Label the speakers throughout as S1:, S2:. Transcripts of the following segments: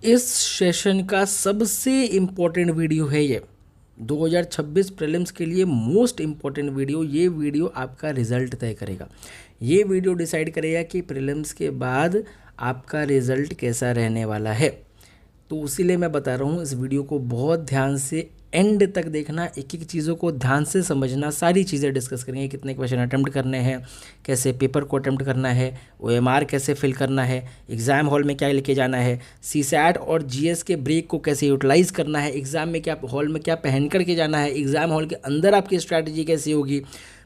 S1: इस सेशन का सबसे इम्पोर्टेंट वीडियो है ये 2026 प्रीलिम्स के लिए मोस्ट इम्पॉर्टेंट वीडियो। ये वीडियो आपका रिज़ल्ट तय करेगा। ये वीडियो डिसाइड करेगा कि प्रीलिम्स के बाद आपका रिज़ल्ट कैसा रहने वाला है। तो इसीलिए मैं बता रहा हूँ, इस वीडियो को बहुत ध्यान से एंड तक देखना, एक एक चीज़ों को ध्यान से समझना। सारी चीज़ें डिस्कस करेंगे, कितने क्वेश्चन अटेम्प्ट करने हैं, कैसे पेपर को अटेम्प्ट करना है, ओएमआर कैसे फिल करना है, एग्ज़ाम हॉल में क्या लेके जाना है, सीसैट और जीएस के ब्रेक को कैसे यूटिलाइज़ करना है, एग्ज़ाम में क्या हॉल में क्या पहन करके जाना है, एग्ज़ाम हॉल के अंदर आपकी स्ट्रैटेजी कैसी होगी,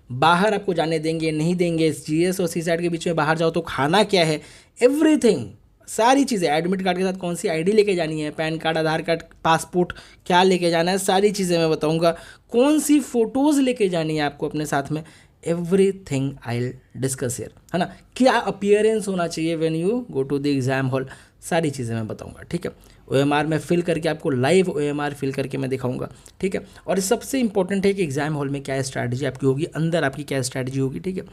S1: बाहर आपको जाने देंगे नहीं देंगे, जीएस और सीसैट के बीच में बाहर जाओ तो खाना क्या है, एवरीथिंग, सारी चीज़ें। एडमिट कार्ड के साथ कौन सी आईडी लेके जानी है, पैन कार्ड, आधार कार्ड, पासपोर्ट क्या लेके जाना है, सारी चीज़ें मैं बताऊंगा। कौन सी फ़ोटोज़ लेके जानी है आपको अपने साथ में, everything I will discuss here, है ना। क्या अपीयरेंस होना चाहिए when you go to the exam hall, सारी चीज़ें मैं बताऊंगा, ठीक है। ओएमआर में फिल करके आपको लाइव ओएमआर फिल करके मैं दिखाऊंगा, ठीक है। और सबसे इंपॉर्टेंट है कि एग्जाम हॉल में क्या स्ट्रैटेजी आपकी होगी, अंदर आपकी क्या स्ट्रैटेजी होगी, ठीक है।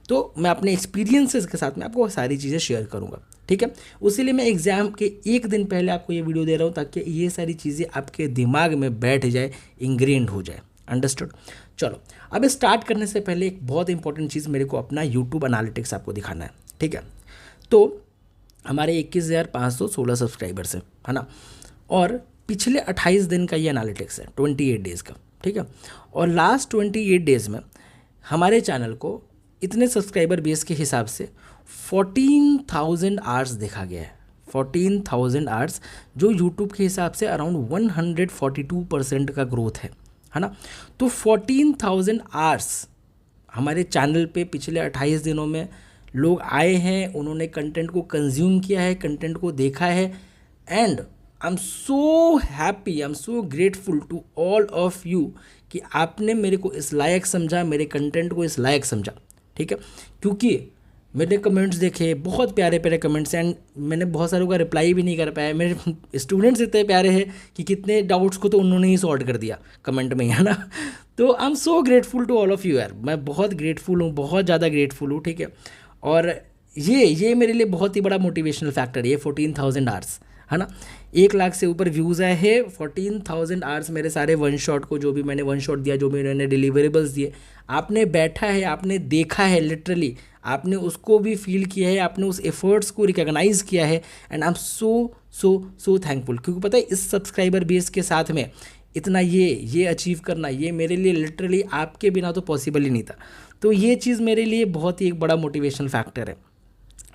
S1: तो मैं अपने एक्सपीरियंसेस के साथ में आपको सारी चीज़ें शेयर करूंगा, ठीक है। उसीलिए मैं एग्ज़ाम के एक दिन पहले आपको ये वीडियो दे रहा हूँ, ताकि ये सारी चीज़ें आपके दिमाग में बैठ जाए, इंग्रेंड हो जाए। अंडरस्टूड। चलो, अब स्टार्ट करने से पहले एक बहुत इंपॉर्टेंट चीज़, मेरे को अपना यूट्यूब एनालिटिक्स आपको दिखाना है, ठीक है। तो हमारे 21,516 सब्सक्राइबर्स हैं, है ना। और पिछले 28 दिन का ये एनालिटिक्स है, 28 डेज़ का, ठीक है। और लास्ट 28 डेज़ में हमारे चैनल को इतने सब्सक्राइबर बेस के हिसाब से 14,000 आवर्स देखा गया है। 14,000 आवर्स, जो यूट्यूब के हिसाब से अराउंड 142% का ग्रोथ है ना। तो 14,000 आवर्स हमारे चैनल पे पिछले 28 दिनों में लोग आए हैं, उन्होंने कंटेंट को कंज्यूम किया है, कंटेंट को देखा है। And I am so happy, I am so grateful to all of you कि आपने मेरे को इस लायक समझा, मेरे कंटेंट को इस लायक समझा, ठीक है। क्योंकि मैंने कमेंट्स देखे, बहुत प्यारे प्यारे कमेंट्स, एंड मैंने बहुत सारों का रिप्लाई भी नहीं कर पाया। मेरे स्टूडेंट्स इतने प्यारे हैं कि कितने डाउट्स को तो उन्होंने ही सॉर्ट कर दिया कमेंट में, है ना। तो I am so grateful to all of you यार, मैं बहुत ग्रेटफुल हूँ, बहुत ज़्यादा ग्रेटफुल हूँ, ठीक है। और ये मेरे लिए बहुत ही बड़ा मोटिवेशनल फैक्टर है, ये 14,000 आवर्स, है ना। 1 लाख से ऊपर व्यूज़ आए हैं, 14,000 आवर्स मेरे सारे वन शॉट को, जो भी मैंने वन शॉट दिया, जो भी मैंने डिलीवरेबल्स दिए, आपने बैठा है, आपने देखा है, लिटरली आपने उसको भी फील किया है, आपने उस एफर्ट्स को रिकॉग्नाइज़ किया है। And I am so thankful, क्योंकि पता है इस सब्सक्राइबर बेस के साथ में इतना ये अचीव करना, ये मेरे लिए लिटरली आपके बिना तो पॉसिबल ही नहीं था। तो ये चीज़ मेरे लिए बहुत ही एक बड़ा मोटिवेशनल फैक्टर है,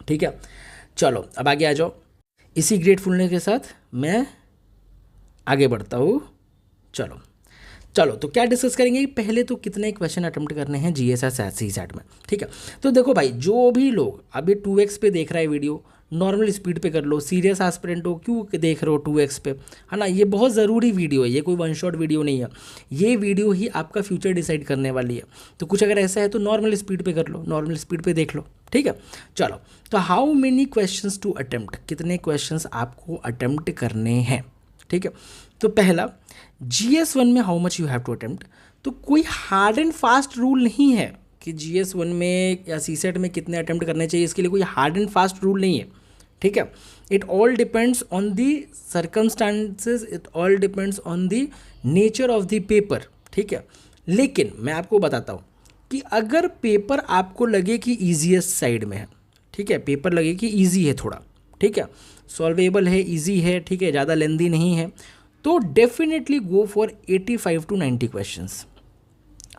S1: ठीक है। चलो अब आगे आ जाओ। इसी ग्रेटफुलनेस के साथ मैं आगे बढ़ता हूँ। चलो तो क्या डिस्कस करेंगे, पहले तो कितने क्वेश्चन अटेम्प्ट करने हैं जीएस और सीसैट में, ठीक है। तो देखो भाई, जो भी लोग अभी 2x पे देख रहा है वीडियो, नॉर्मल स्पीड पे कर लो। सीरियस एस्पिरेंट हो, क्यों देख रहे हो 2x पे, है ना। ये बहुत ज़रूरी वीडियो है, ये कोई वन शॉट वीडियो नहीं है। ये वीडियो ही आपका फ्यूचर डिसाइड करने वाली है। तो कुछ अगर ऐसा है तो नॉर्मल स्पीड पे कर लो, नॉर्मल स्पीड पे देख लो, ठीक है। चलो, तो how many questions to attempt, कितने क्वेश्चंस आपको अटेम्प्ट करने हैं, ठीक है। तो पहला, GS1 में how much you have to attempt. तो कोई हार्ड एंड फास्ट रूल नहीं है कि GS1 में या सीसेट में कितने अटेम्प्ट करने चाहिए, इसके लिए कोई हार्ड एंड फास्ट रूल नहीं है, ठीक है। It all depends on the circumstances, it all depends on the nature of the paper, ठीक है। लेकिन मैं आपको बताता हूँ कि अगर पेपर आपको लगे कि ईजीएस्ट साइड में है, ठीक है, पेपर लगे कि ईजी है थोड़ा, ठीक है, सॉल्वेबल है, ईजी है, ठीक है, ज़्यादा लेंदी नहीं है, तो definitely go for 85 to 90 questions,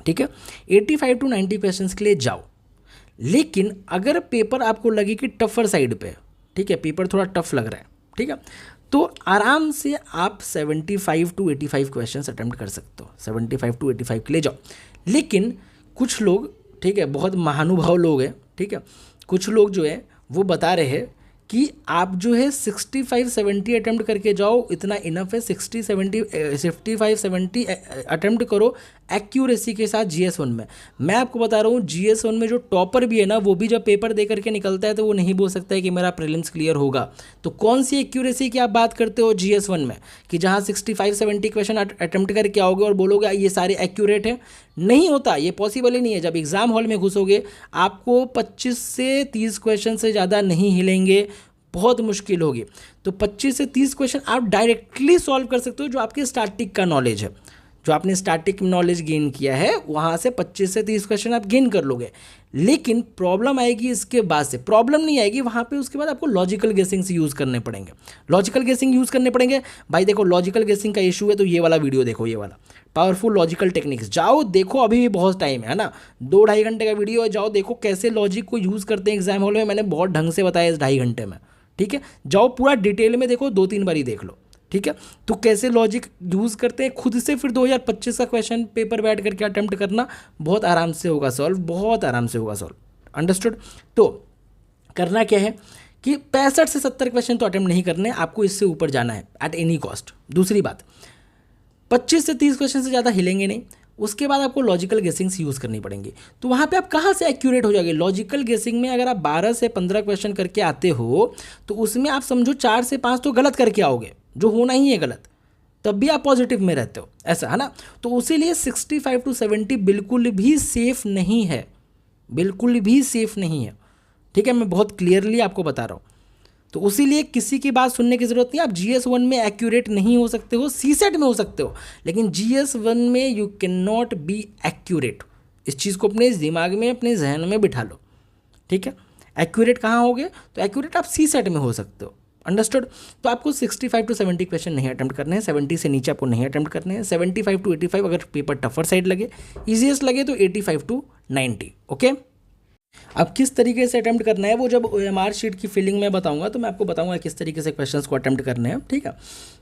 S1: ठीक है। 85 to 90 क्वेश्चंस के लिए जाओ। लेकिन अगर पेपर आपको लगे कि टफर साइड पे, ठीक है, पेपर थोड़ा टफ लग रहा है, ठीक है, तो आराम से आप 75 to 85 क्वेश्चंस अटेम्प्ट कर सकते हो। 75 to 85 के लिए जाओ। लेकिन कुछ लोग, ठीक है, बहुत महानुभाव लोग हैं, ठीक है, कुछ लोग जो है वो बता रहे हैं कि आप जो है 65-70 अटेम्प्ट करके जाओ, इतना इनफ है। 65-70 अटेम्प्ट करो एक्यूरेसी के साथ GS1 में। मैं आपको बता रहा हूँ, GS1 में जो टॉपर भी है ना, वो भी जब पेपर दे करके निकलता है तो वो नहीं बोल सकता है कि मेरा प्रीलिम्स क्लियर होगा। तो कौन सी एक्यूरेसी की आप बात करते हो GS1 में, कि जहाँ 65-70 क्वेश्चन अटेम्प्ट करके आओगे और बोलोगे ये सारे एक्यूरेट हैं? नहीं होता, ये पॉसिबल ही नहीं है। जब एग्जाम हॉल में घुसोगे आपको 25 से 30 क्वेश्चन से ज़्यादा नहीं हिलेंगे, बहुत मुश्किल होगी। तो 25 से 30 क्वेश्चन आप डायरेक्टली सॉल्व कर सकते हो जो आपके स्टैटिक का नॉलेज है, जो आपने स्टैटिक नॉलेज गेन किया है वहाँ से 25 से 30 क्वेश्चन आप गेन कर लोगे। लेकिन प्रॉब्लम आएगी इसके बाद से, प्रॉब्लम नहीं आएगी वहाँ पे, उसके बाद आपको लॉजिकल गेसिंग से यूज़ करने पड़ेंगे, लॉजिकल गेसिंग यूज़ करने पड़ेंगे। भाई देखो लॉजिकल गेसिंग का इशू है तो ये वाला वीडियो देखो, ये वाला पावरफुल लॉजिकल टेक्निक्स, जाओ देखो, अभी भी बहुत टाइम है ना, 2-2.5 घंटे का वीडियो है, जाओ देखो कैसे लॉजिक को यूज़ करते हैं एग्जाम हॉल में, मैंने बहुत ढंग से बताया इस 2.5 घंटे में, ठीक है। जाओ पूरा डिटेल में देखो, 2-3 बार ही देख लो, ठीक है। तो कैसे लॉजिक यूज़ करते हैं खुद से, फिर 2025 का क्वेश्चन पेपर बैठ करके अटेम्प्ट करना बहुत आराम से होगा सॉल्व, बहुत आराम से होगा सॉल्व, अंडरस्टूड। तो करना क्या है कि 65 से 70 क्वेश्चन तो अटेम्प्ट नहीं करने, आपको इससे ऊपर जाना है एट एनी कॉस्ट। दूसरी बात, 25 से 30 क्वेश्चन से ज़्यादा हिलेंगे नहीं, उसके बाद आपको लॉजिकल गेसिंग्स यूज़ करनी पड़ेंगी। तो वहाँ पे आप कहाँ से एक्यूरेट हो जाओगे, लॉजिकल गेसिंग में अगर आप 12 से 15 क्वेश्चन करके आते हो तो उसमें आप समझो 4 से 5 तो गलत करके आओगे, जो होना ही है गलत, तब भी आप पॉजिटिव में रहते हो, ऐसा है ना। तो उसीलिए 65 to 70 बिल्कुल भी सेफ नहीं है, बिल्कुल भी सेफ नहीं है, ठीक है। मैं बहुत क्लियरली आपको बता रहा हूँ। तो उसीलिए किसी की बात सुनने की ज़रूरत नहीं। आप GS1 में एक्यूरेट नहीं हो सकते हो, CSET में हो सकते हो, लेकिन GS1 में you can not be accurate. इस चीज़ को अपने दिमाग में, अपने जहन में बिठा लो, ठीक है। एक्यूरेट कहाँ होगे, तो एक्यूरेट आप CSET में हो सकते हो, अंडरस्टूड। तो आपको 65 to 70 क्वेश्चन नहीं अटेम्प्ट करने हैं, 70 से नीचे आपको नहीं अटेम्प्ट करने हैं। 75 to 85 अगर पेपर टफर साइड लगे, ईजीएस्ट लगे तो 85 to 90, ओके। अब किस तरीके से अटेम्प्ट करना है वो जब OMR शीट की फिलिंग में बताऊंगा तो मैं आपको बताऊंगा किस तरीके से क्वेश्चंस को अटेम्प्ट करने हैं, ठीक है।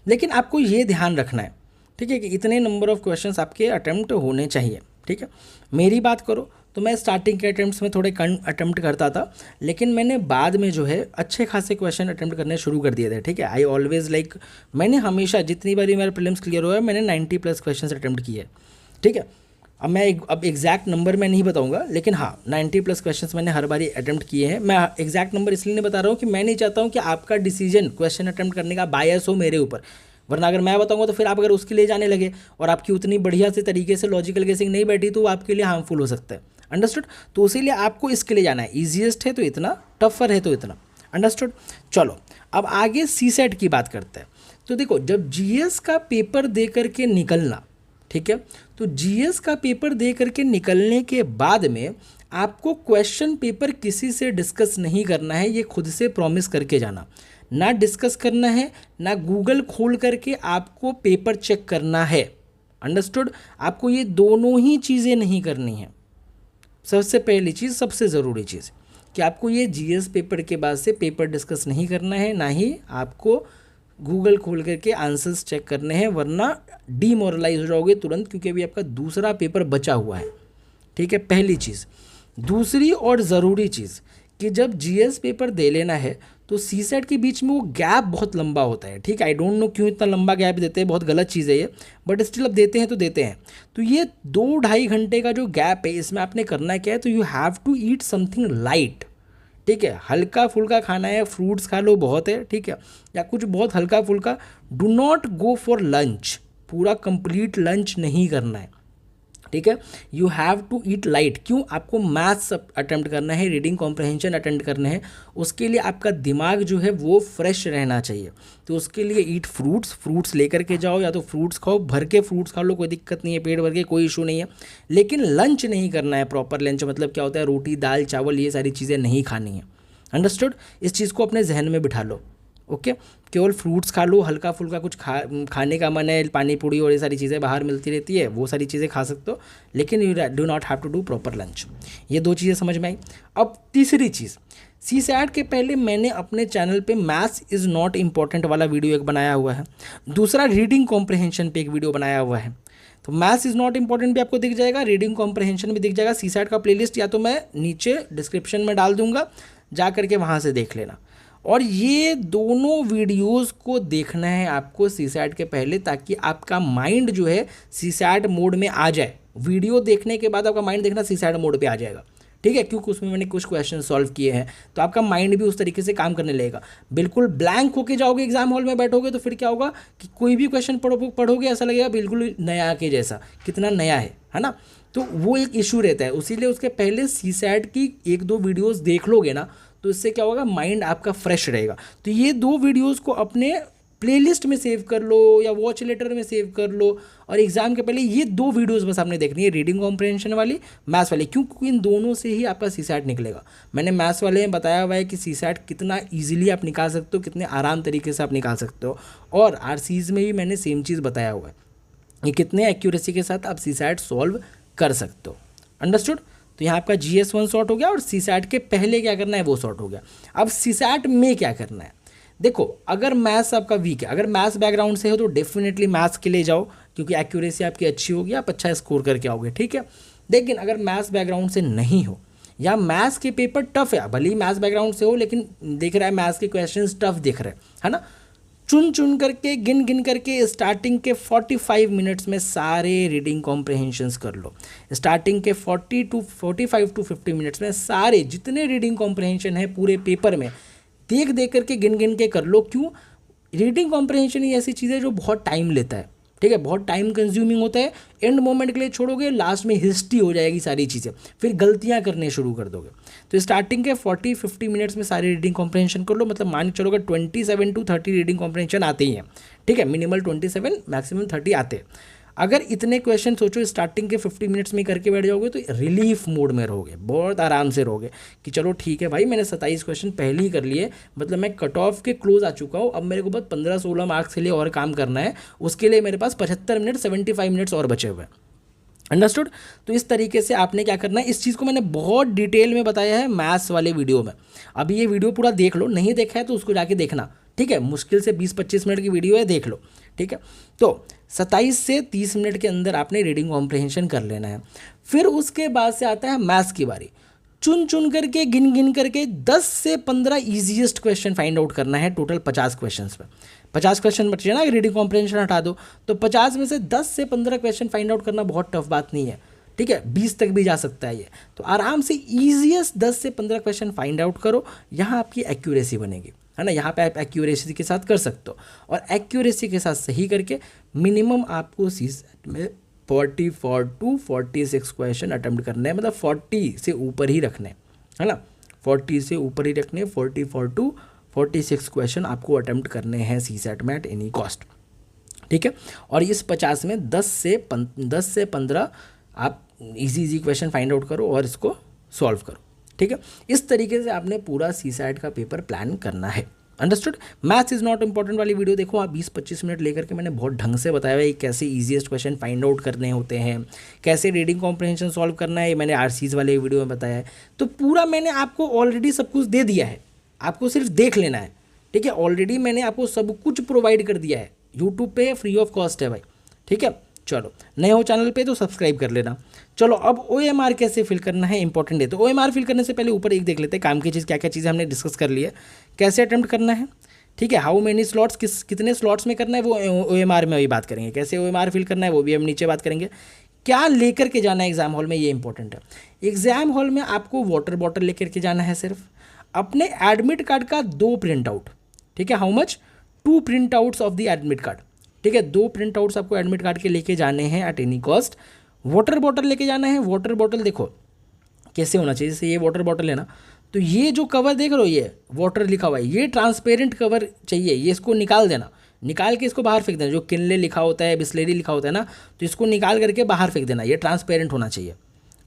S1: लेकिन आपको ये ध्यान रखना है, ठीक है, कि इतने नंबर ऑफ क्वेश्चंस आपके अटेम्प्ट होने चाहिए, ठीक है। मेरी बात करो तो मैं स्टार्टिंग के अटेम्प्ट्स में थोड़े कम अटेम्प्ट करता था, लेकिन मैंने बाद में जो है अच्छे खासे क्वेश्चन अटेम्प्ट करने शुरू कर दिए थे, ठीक है। आई ऑलवेज लाइक, मैंने हमेशा जितनी बारी मेरा प्रीलिम्स क्लियर हुआ है मैंने 90+ क्वेश्चन अटेम्प्ट किए, ठीक है। अब मैं अब एग्जैक्ट नंबर मैं नहीं बताऊंगा, लेकिन हाँ 90+ क्वेश्चंस मैंने हर बारी अटेम्प्ट किए हैं। मैं एग्जैक्ट नंबर इसलिए नहीं बता रहा हूँ कि मैं नहीं चाहता हूँ कि आपका डिसीजन क्वेश्चन अटेम्प्ट करने का बायस हो मेरे ऊपर, वरना अगर मैं बताऊंगा तो फिर आप अगर उसके लिए जाने लगे और आपकी उतनी बढ़िया से तरीके से लॉजिकल गेसिंग नहीं बैठी तो वो आपके लिए हार्मफुल हो सकता है, अंडरस्टूड। तो इसीलिए आपको इसके लिए जाना है, ईजिएस्ट है तो इतना, टफर है तो इतना, अंडरस्टूड। चलो अब आगे CSET की बात करते हैं। तो देखो जब GS का पेपर दे करके निकलना, ठीक है, तो GS का पेपर दे करके निकलने के बाद में आपको क्वेश्चन पेपर किसी से डिस्कस नहीं करना है, ये खुद से प्रॉमिस करके जाना। ना डिस्कस करना है, ना गूगल खोल करके आपको पेपर चेक करना है, अंडरस्टूड। आपको ये दोनों ही चीज़ें नहीं करनी है। सबसे पहली चीज़, सबसे ज़रूरी चीज़ कि आपको ये GS पेपर के बाद से पेपर डिस्कस नहीं करना है, ना ही आपको गूगल खोल करके आंसर्स चेक करने हैं, वरना डीमोरलाइज हो जाओगे तुरंत, क्योंकि अभी आपका दूसरा पेपर बचा हुआ है, ठीक है, पहली चीज़। दूसरी और ज़रूरी चीज़ कि जब GS पेपर दे लेना है तो CSET के बीच में वो गैप बहुत लंबा होता है, ठीक है। आई डोंट नो क्यों इतना लंबा गैप देते हैं, बहुत गलत चीज़ है ये, बट स्टिल अब देते हैं तो देते हैं। तो ये 2-2.5 घंटे का जो गैप है, इसमें आपने करना क्या है, तो you have to eat something light, ठीक है। हल्का फुल्का खाना है, फ्रूट्स खा लो बहुत है, ठीक है, या कुछ बहुत हल्का फुल्का। Do not go for lunch, पूरा कंप्लीट लंच नहीं करना है, ठीक है। You have to eat light. क्यों, आपको मैथ्स अटेम्प्ट करना है, रीडिंग कॉम्प्रहेंशन अटेम्प्ट करना है, उसके लिए आपका दिमाग जो है वो फ्रेश रहना चाहिए। तो उसके लिए ईट फ्रूट्स लेकर के जाओ, या तो फ्रूट्स खाओ, भर के फ्रूट्स खा लो, कोई दिक्कत नहीं है, पेट भर के कोई इशू नहीं है। लेकिन लंच नहीं करना है, प्रॉपर लंच मतलब क्या होता है, रोटी दाल चावल ये सारी चीज़ें नहीं खानी है, अंडरस्टूड। इस चीज़ को अपने जहन में बिठा लो, ओके। केवल फ्रूट्स खा लो, हल्का फुल्का कुछ खाने का मन है, पानी पूड़ी और ये सारी चीज़ें बाहर मिलती रहती है, वो सारी चीज़ें खा सकते हो, लेकिन you do not have to do proper lunch. ये 2 चीज़ें समझ में आई। अब तीसरी चीज़, CSET के पहले मैंने अपने चैनल पे मैथ्स इज़ नॉट इम्पॉर्टेंट वाला वीडियो एक बनाया हुआ है, दूसरा रीडिंग कॉम्प्रहेंशन पे एक वीडियो बनाया हुआ है। तो मैथ्स इज़ नॉट इम्पॉर्टेंट भी आपको दिख जाएगा, रीडिंग कॉम्प्रहेंशन भी दिख जाएगा। CSET का प्लेलिस्ट या तो मैं नीचे डिस्क्रिप्शन में डाल दूंगा, जा करके वहाँ से देख लेना। और ये दोनों वीडियोस को देखना है आपको CSET के पहले, ताकि आपका माइंड जो है CSET मोड में आ जाए। वीडियो देखने के बाद आपका माइंड देखना CSET मोड पे आ जाएगा, ठीक है, क्योंकि उसमें मैंने कुछ क्वेश्चन सॉल्व किए हैं, तो आपका माइंड भी उस तरीके से काम करने लगेगा। बिल्कुल ब्लैंक होके जाओगे एग्जाम हॉल में बैठोगे तो फिर क्या होगा कि कोई भी क्वेश्चन पढ़ोगे ऐसा लगेगा बिल्कुल नया के जैसा, कितना नया है ना। तो वो एक इशू रहता है, उसीलिए उसके पहले CSET की 1-2 वीडियोस देख लोगे ना तो इससे क्या होगा, माइंड आपका फ्रेश रहेगा। तो ये 2 वीडियोज़ को अपने प्लेलिस्ट में सेव कर लो या वॉच लेटर में सेव कर लो, और एग्जाम के पहले ये 2 वीडियोस बस आपने देखनी है, रीडिंग कॉम्प्रहेंशन वाली, मैथ्स वाली। क्यों? क्योंकि इन दोनों से ही आपका सीसैट निकलेगा। मैंने मैथ्स वाले में बताया हुआ है कि सीसैट कितना ईजिली आप निकाल सकते हो, कितने आराम तरीके से आप निकाल सकते हो, और आरसीज में भी मैंने सेम चीज़ बताया हुआ है कि कितने एक्यूरेसी के साथ आप सीसैट सॉल्व कर सकते हो। अंडरस्टूड? तो यहाँ आपका GS1 सॉर्ट हो गया, और सीसैट के पहले क्या करना है वो सॉर्ट हो गया। अब सीसैट में क्या करना है, देखो अगर मैथ्स आपका वीक है, अगर मैथ्स बैकग्राउंड से हो तो डेफिनेटली मैथ्स के लिए जाओ, क्योंकि एक्यूरेसी आपकी अच्छी होगी, आप अच्छा स्कोर करके आओगे, ठीक है। लेकिन अगर मैथ्स बैकग्राउंड से नहीं हो, या मैथ्स के पेपर टफ है, भले ही मैथ्स बैकग्राउंड से हो लेकिन दिख रहा है मैथ्स के क्वेश्चंस टफ दिख रहे हैं, है ना, चुन चुन करके गिन गिन करके स्टार्टिंग के 45 मिनट्स में सारे रीडिंग कॉम्प्रहेंशंस कर लो। स्टार्टिंग के 45 टू 50 मिनट्स में सारे जितने रीडिंग कॉम्प्रहेंशन है पूरे पेपर में देख देख करके गिन गिन के कर लो। क्यों? रीडिंग कॉम्प्रहेंशन ही ऐसी चीज़ है जो बहुत टाइम लेता है, ठीक है, बहुत टाइम कंज्यूमिंग होता है। एंड मोमेंट के लिए छोड़ोगे, लास्ट में हिस्ट्री हो जाएगी सारी चीज़ें, फिर गलतियां करने शुरू कर दोगे। तो स्टार्टिंग के 40-50 मिनट्स में सारी रीडिंग कॉम्प्रहेंशन कर लो, मतलब मान के चलोगे 27 to 30 रीडिंग कॉम्प्रहेंशन आते ही हैं, ठीक है, मिनिमल 27 मैक्सिमम 30 आते हैं। अगर इतने क्वेश्चन सोचो स्टार्टिंग के 50 मिनट्स में करके बैठ जाओगे तो रिलीफ मोड में रहोगे, बहुत आराम से रहोगे कि चलो ठीक है भाई, मैंने 27 क्वेश्चन पहले ही कर लिए, मतलब मैं कट ऑफ के क्लोज आ चुका हूँ, अब मेरे को बस 15-16 मार्क्स के लिए और काम करना है, उसके लिए मेरे पास 75 मिनट 75 मिनट्स और बचे हुए हैं। अंडरस्टूड? तो इस तरीके से आपने क्या करना है, इस चीज़ को मैंने बहुत डिटेल में बताया है मैथ्स वाले वीडियो में। अभी ये वीडियो पूरा देख लो, नहीं देखा है तो उसको जाके देखना, ठीक है, मुश्किल से 20-25 मिनट की वीडियो है, देख लो, ठीक है। तो 27 से 30 मिनट के अंदर आपने रीडिंग कॉम्प्रहेंशन कर लेना है। फिर उसके बाद से आता है मैथ्स की बारी। चुन चुन करके गिन गिन करके 10 से 15 ईजीएस्ट क्वेश्चन फाइंड आउट करना है टोटल 50 क्वेश्चंस में। 50 क्वेश्चन बचे ना, रीडिंग कॉम्प्रहेंशन हटा दो तो 50 में से 10 से 15 क्वेश्चन फाइंड आउट करना बहुत टफ बात नहीं है, ठीक है, 20 तक भी जा सकता है ये। तो आराम से ईजीएस्ट 10 से 15 क्वेश्चन फाइंड आउट करो, यहाँ आपकी एक्यूरेसी बनेगी, है ना, यहाँ पे आप एक्यूरेसी के साथ कर सकते हो। और एक्यूरेसी के साथ सही करके मिनिमम आपको सीसैट में 44 to 46 क्वेश्चन अटेम्प्ट करने हैं, मतलब 40 से ऊपर ही रखने, है ना, 40 से ऊपर ही रखने, 44 to 46 क्वेश्चन आपको अटेम्प्ट करने हैं सीसैट में एट एनी कॉस्ट, ठीक है। और इस 50 में 10 से 15 आप इजी क्वेश्चन फाइंड आउट करो और इसको सॉल्व करो, ठीक है। इस तरीके से आपने पूरा सीसैट का पेपर प्लान करना है। Understood? Maths is not important वाली वीडियो देखो आप, 20-25 मिनट लेकर के मैंने बहुत ढंग से बताया है कैसे ईजीएस्ट क्वेश्चन फाइंड आउट करने होते हैं, कैसे रीडिंग कॉम्प्रहेंशन सॉल्व करना है, ये मैंने आरसीज वाले वीडियो में बताया है। तो पूरा मैंने आपको ऑलरेडी सब कुछ दे दिया है, आपको सिर्फ देख लेना है, ठीक है। ऑलरेडी मैंने आपको सब कुछ प्रोवाइड कर दिया है, यूट्यूब पे फ्री ऑफ कॉस्ट है भाई, ठीक है। चलो नए हो चैनल पे तो सब्सक्राइब कर लेना। चलो अब OMR कैसे फिल करना है इंपॉर्टेंट है। तो OMR फिल करने से पहले ऊपर एक देख लेते हैं काम की चीज़, क्या क्या चीज़ें हमने डिस्कस कर लिया, कैसे अटेम्प्ट करना है, ठीक है, हाउ मेनी स्लॉट्स, कितने स्लॉट्स में करना है वो OMR में अभी बात करेंगे, कैसे OMR फिल करना है वो भी हम नीचे बात करेंगे, क्या लेकर के जाना है एग्जाम हॉल में, ये इंपॉर्टेंट है। एग्जाम हॉल में आपको वाटर बॉटल लेकर के जाना है, सिर्फ अपने एडमिट कार्ड का 2 प्रिंट आउट, ठीक है, how much 2 print outs of the admit card, ठीक है, 2 प्रिंट आउट्स आपको एडमिट कार्ड के लेके जाने हैं at any cost. Water bottle लेके जाना है, वाटर बॉटल देखो कैसे होना चाहिए, जैसे ये वाटर बॉटल है ना, तो ये जो कवर देख रहे हो ये वाटर लिखा हुआ है, ये ट्रांसपेरेंट कवर चाहिए, ये इसको निकाल देना, निकाल के इसको बाहर फेंक देना। जो किनले लिखा होता है, बिस्लेरी लिखा होता है ना, तो इसको निकाल करके बाहर फेंक देना, ये ट्रांसपेरेंट होना चाहिए।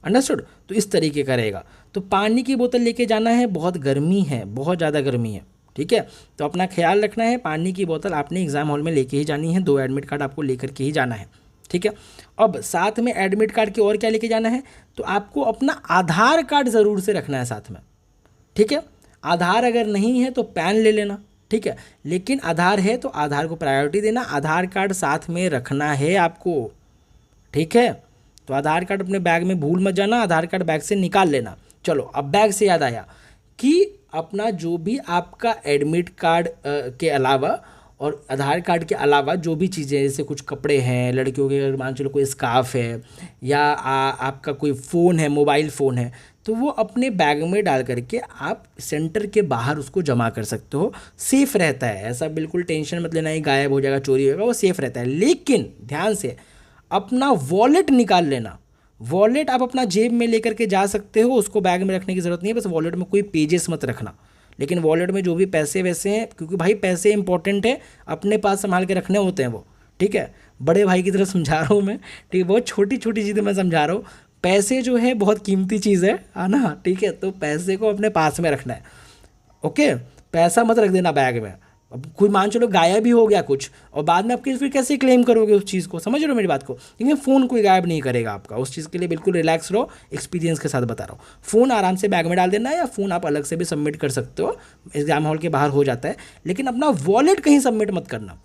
S1: अंडरस्टूड? तो इस तरीके का रहेगा। तो पानी की बोतल लेके जाना है, बहुत गर्मी है, बहुत ज़्यादा गर्मी है, ठीक है, तो अपना ख्याल रखना है। पानी की बोतल आपने एग्जाम हॉल में लेके ही जानी है, 2 एडमिट कार्ड आपको लेकर के ही जाना है, ठीक है। अब साथ में एडमिट कार्ड के और क्या लेके जाना है, तो आपको अपना आधार कार्ड ज़रूर से रखना है साथ में, ठीक है। आधार अगर नहीं है तो पैन ले लेना, ठीक है, लेकिन आधार है तो आधार को प्रायोरिटी देना, आधार कार्ड साथ में रखना है आपको, ठीक है। तो आधार कार्ड अपने बैग में भूल मत जाना, आधार कार्ड बैग से निकाल लेना। चलो अब बैग से याद आया कि अपना जो भी आपका एडमिट कार्ड के अलावा और आधार कार्ड के अलावा जो भी चीज़ें, जैसे कुछ कपड़े हैं लड़कियों के, अगर मान चलो कोई स्कार्फ है या आपका कोई फ़ोन है, मोबाइल फ़ोन है, तो वो अपने बैग में डाल करके आप सेंटर के बाहर उसको जमा कर सकते हो, सेफ़ रहता है। ऐसा बिल्कुल टेंशन मत लेना ही गायब हो जाएगा, चोरी होगा, वो सेफ़ रहता है। लेकिन ध्यान से अपना वॉलेट निकाल लेना, वॉलेट आप अपना जेब में लेकर के जा सकते हो, उसको बैग में रखने की ज़रूरत नहीं है, बस वॉलेट में कोई पेजेस मत रखना, लेकिन वॉलेट में जो भी पैसे वैसे हैं, क्योंकि भाई पैसे इंपॉर्टेंट है, अपने पास संभाल के रखने होते हैं वो, ठीक है। बड़े भाई की तरह समझा रहा हूँ मैं, ठीक है, बहुत छोटी छोटी चीज़ें मैं समझा रहा हूँ। पैसे जो है बहुत कीमती चीज़ है ना, ठीक है। तो पैसे को अपने पास में रखना है, ओके। पैसा मत रख देना बैग में। अब कोई मान चलो गायब ही हो गया कुछ, और बाद में आपके फिर कैसे क्लेम करोगे उस चीज़ को, समझ रहे हो मेरी बात को। क्योंकि फ़ोन कोई गायब नहीं करेगा आपका, उस चीज़ के लिए बिल्कुल रिलैक्स रहो, एक्सपीरियंस के साथ बता रहा हूँ। फ़ोन आराम से बैग में डाल देना है, या फ़ोन आप अलग से भी सबमिट कर सकते हो, एग्जाम हॉल के बाहर हो जाता है। लेकिन अपना वॉलेट कहीं सबमिट मत करना,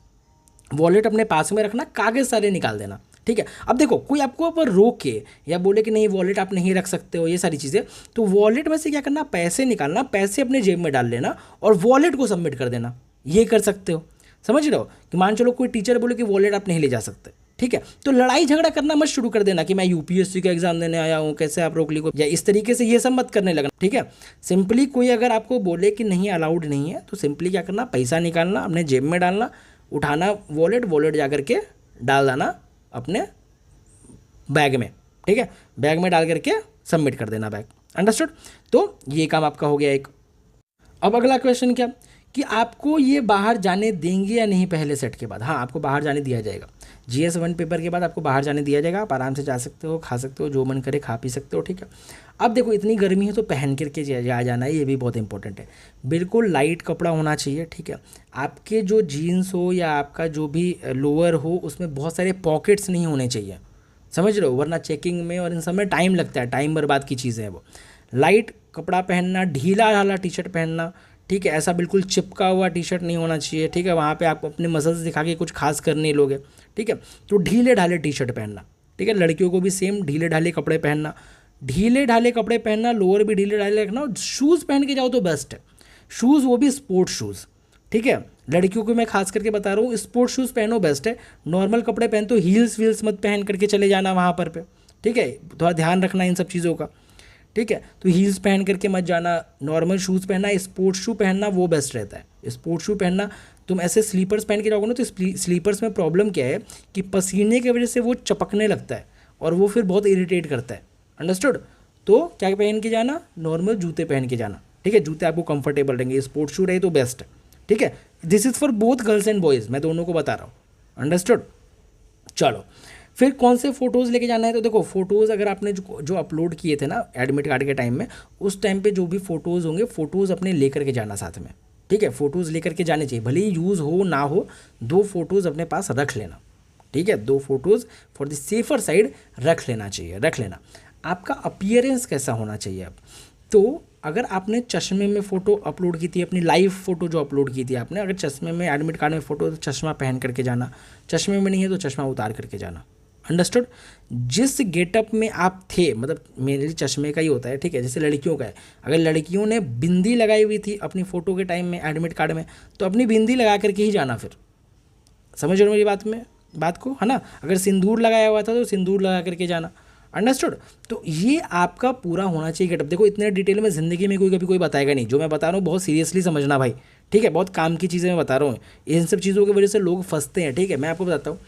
S1: वॉलेट अपने पास में रखना, कागज़ सारे निकाल देना, ठीक है। अब देखो कोई आपको ऊपर रोके या बोले कि नहीं वॉलेट आप नहीं रख सकते हो, ये सारी चीज़ें, तो वॉलेट में से क्या करना, पैसे निकालना, पैसे अपने जेब में डाल लेना और वॉलेट को सबमिट कर देना, ये कर सकते हो। समझ रहे हो कि मान चलो कोई टीचर बोले कि वॉलेट आप नहीं ले जा सकते, ठीक है, तो लड़ाई झगड़ा करना मत शुरू कर देना कि मैं यूपीएससी का एग्जाम देने आया हूँ, कैसे आप रोक ली को, या इस तरीके से ये सब मत करने लगना, ठीक है। सिंपली कोई अगर आपको बोले कि नहीं अलाउड नहीं है, तो सिंपली क्या करना, पैसा निकालना, अपने जेब में डालना, उठाना वॉलेट जा करके डाल देना अपने बैग में, ठीक है, बैग में डाल करके सबमिट कर देना बैग। अंडरस्टूड। तो ये काम आपका हो गया एक। अब अगला क्वेश्चन क्या कि आपको ये बाहर जाने देंगे या नहीं पहले सेट के बाद। हाँ, आपको बाहर जाने दिया जाएगा। GS1 पेपर के बाद आपको बाहर जाने दिया जाएगा, आप आराम से जा सकते हो, खा सकते हो, जो मन करे खा पी सकते हो, ठीक है। अब देखो इतनी गर्मी है तो पहन करके जा जाना है, ये भी बहुत इंपॉर्टेंट है। बिल्कुल लाइट कपड़ा होना चाहिए, ठीक है। आपके जो जीन्स हो या आपका जो भी लोअर हो उसमें बहुत सारे पॉकेट्स नहीं होने चाहिए, समझ रहे हो, वरना चेकिंग में और इन सब में टाइम लगता है, टाइम बर्बाद की चीज़ें हैं वो। लाइट कपड़ा पहनना, ढीला ढाला टी शर्ट पहनना, ठीक है, ऐसा बिल्कुल चिपका हुआ टी शर्ट नहीं होना चाहिए, ठीक है। वहाँ पे आप अपने मसल्स दिखा के कुछ खास कर नहीं लोगे, ठीक है। तो ढीले ढाले टी शर्ट पहनना, ठीक है। लड़कियों को भी सेम ढीले ढाले कपड़े पहनना, ढीले ढाले कपड़े पहनना, लोअर भी ढीले ढाले रखना। शूज़ पहन के जाओ तो बेस्ट है, शूज़ वो भी स्पोर्ट्स शूज़, ठीक है। लड़कियों को मैं खास करके बता रहा हूँ, स्पोर्ट्स शूज़ पहनो बेस्ट है। नॉर्मल कपड़े पहन तो हील्स वील्स मत पहन करके चले जाना वहाँ पर पे, ठीक है। थोड़ा ध्यान रखना इन सब चीज़ों का, ठीक है। तो हील्स पहन करके मत जाना, नॉर्मल शूज़ पहनना, स्पोर्ट्स शू पहनना वो बेस्ट रहता है। स्पोर्ट्स शू पहनना, तुम ऐसे स्लीपर्स पहन के जाओगे ना तो स्लीपर्स में प्रॉब्लम क्या है कि पसीने की वजह से वो चपकने लगता है और वो फिर बहुत इरिटेट करता है। अंडरस्टूड। तो क्या पहन के जाना, नॉर्मल जूते पहन के जाना, ठीक है। जूते आपको कंफर्टेबल रहेंगे, स्पोर्ट्स शू रहे तो बेस्ट है, ठीक है। This is for both girls and boys, मैं दोनों को बता रहा हूँ। अंडरस्टूड। चलो फिर कौन से फ़ोटोज़ लेके जाना है, तो देखो फ़ोटोज़ अगर आपने जो अपलोड किए थे ना एडमिट कार्ड के टाइम में, उस टाइम पे जो भी फ़ोटोज़ होंगे, फ़ोटोज़ अपने लेकर के जाना साथ में, ठीक है। फ़ोटोज़ लेकर के जाने चाहिए, भले ही यूज़ हो ना हो, 2 फ़ोटोज़ अपने पास रख लेना, ठीक है। 2 photos for the safer side रख लेना चाहिए, रख लेना। आपका अपीयरेंस कैसा होना चाहिए अब, तो अगर आपने चश्मे में फ़ोटो अपलोड की थी, अपनी लाइव फ़ोटो जो अपलोड की थी आपने, अगर चश्मे में एडमिट कार्ड में फ़ोटो, तो चश्मा पहन करके जाना, चश्मे में नहीं है तो चश्मा उतार करके जाना। अंडरस्टूड। जिस गेटअप में आप थे, मतलब मेरे चश्मे का ही होता है, ठीक है, जैसे लड़कियों का है, अगर लड़कियों ने बिंदी लगाई हुई थी अपनी फ़ोटो के टाइम में एडमिट कार्ड में, तो अपनी बिंदी लगा करके ही जाना फिर, समझ रहे हो मेरी बात को, है ना। अगर सिंदूर लगाया हुआ था तो सिंदूर लगा करके जाना। अंडरस्टूड। तो ये आपका पूरा होना चाहिए गेटअप। देखो इतने डिटेल में ज़िंदगी में कभी कोई बताएगा नहीं, जो मैं बता रहा हूँ बहुत सीरियसली समझना भाई, ठीक है। बहुत काम की चीज़ें मैं बता रहा हूँ, इन सब चीज़ों की वजह से लोग फंसते हैं, ठीक है। मैं आपको बताता हूँ,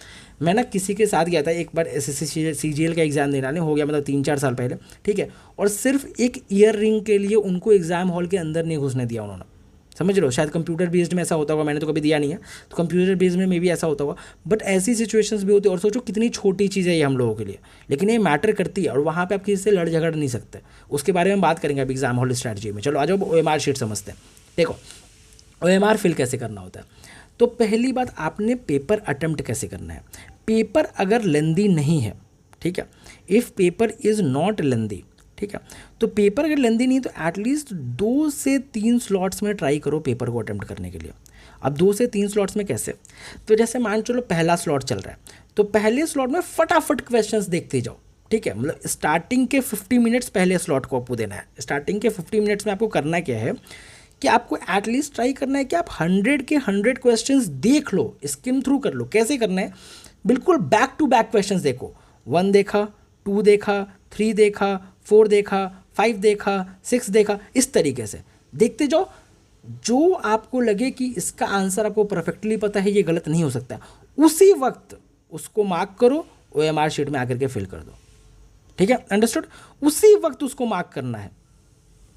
S1: मैं ना किसी के साथ गया था एक बार SSC CGL का एग्ज़ाम देने हो गया, मतलब 3-4 साल पहले, ठीक है। और सिर्फ एक ईयर रिंग के लिए उनको एग्ज़ाम हॉल के अंदर नहीं घुसने दिया उन्होंने, समझ रहे हो। शायद कंप्यूटर बेस्ड में ऐसा होता होगा, मैंने तो कभी दिया नहीं है, तो कंप्यूटर बेस्ड में भी ऐसा होता होगा, बट ऐसी सिचुएशंस भी होती है। और सोचो कितनी छोटी चीज़ है ये हम लोगों के लिए, लेकिन ये मैटर करती है, और वहाँ पे आप किसी से लड़ झगड़ नहीं सकते। उसके बारे में बात करेंगे अब एग्जाम हॉल स्ट्रैटेजी में। चलो आ जाओ OMR शीट समझते हैं। देखो OMR फिल कैसे करना होता है, तो पहली बात आपने पेपर अटेम्प्ट कैसे करना है। पेपर अगर लेंदी नहीं है, ठीक है, इफ़ पेपर इज़ नॉट लेंदी, ठीक है, तो पेपर अगर लेंदी नहीं तो एटलीस्ट 2 से 3 स्लॉट्स में ट्राई करो पेपर को अटेम्प्ट करने के लिए। अब 2 से 3 स्लॉट्स में कैसे, तो जैसे मान चलो पहला स्लॉट चल रहा है, तो पहले स्लॉट में फटाफट क्वेश्चंस देखते जाओ, ठीक है। मतलब स्टार्टिंग के 50 मिनट्स पहले स्लॉट को आपको देना है। स्टार्टिंग के 50 मिनट्स में आपको करना क्या है कि आपको एटलीस्ट ट्राई करना है कि आप 100 के 100 क्वेश्चंस देख लो, स्किम थ्रू कर लो। कैसे करना है, बिल्कुल बैक टू बैक क्वेश्चंस देखो। 1 देखा, 2 देखा, 3 देखा, 4 देखा, 5 देखा, 6 देखा, इस तरीके से देखते जाओ। जो आपको लगे कि इसका आंसर आपको परफेक्टली पता है, ये गलत नहीं हो सकता, उसी वक्त उसको मार्क करो, OMR शीट में आकर के फिल कर दो, ठीक है। अंडरस्टूड। उसी वक्त उसको मार्क करना है,